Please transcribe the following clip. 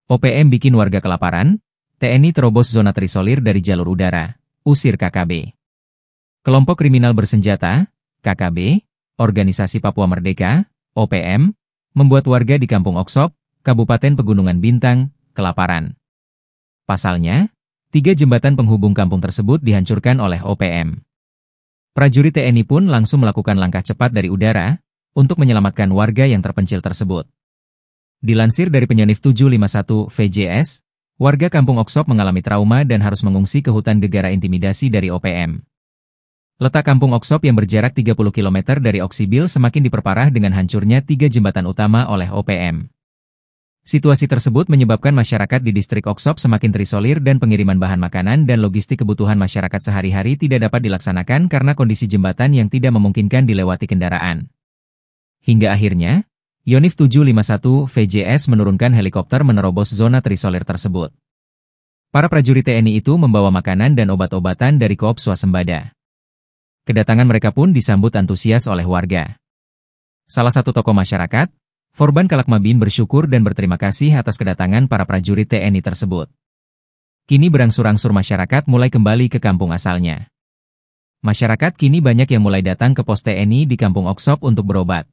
OPM bikin warga kelaparan, TNI terobos zona terisolir dari jalur udara, usir KKB. Kelompok kriminal bersenjata, KKB, Organisasi Papua Merdeka, OPM, membuat warga di Kampung Oksop, Kabupaten Pegunungan Bintang, kelaparan. Pasalnya, 3 jembatan penghubung kampung tersebut dihancurkan oleh OPM. Prajurit TNI pun langsung melakukan langkah cepat dari udara untuk menyelamatkan warga yang terpencil tersebut. Dilansir dari Penyonif 751 VJS, warga Kampung Oksop mengalami trauma dan harus mengungsi ke hutan gegara intimidasi dari OPM. Letak Kampung Oksop yang berjarak 30 km dari Oksibil semakin diperparah dengan hancurnya 3 jembatan utama oleh OPM. Situasi tersebut menyebabkan masyarakat di distrik Oksop semakin terisolir dan pengiriman bahan makanan dan logistik kebutuhan masyarakat sehari-hari tidak dapat dilaksanakan karena kondisi jembatan yang tidak memungkinkan dilewati kendaraan. Hingga akhirnya, Yonif 751 VJS menurunkan helikopter menerobos zona terisolir tersebut. Para prajurit TNI itu membawa makanan dan obat-obatan dari Koop Swasembada. Kedatangan mereka pun disambut antusias oleh warga. Salah satu tokoh masyarakat, Forban Kalakmabin bersyukur dan berterima kasih atas kedatangan para prajurit TNI tersebut. Kini berangsur-angsur masyarakat mulai kembali ke kampung asalnya. Masyarakat kini banyak yang mulai datang ke pos TNI di Kampung Oksop untuk berobat.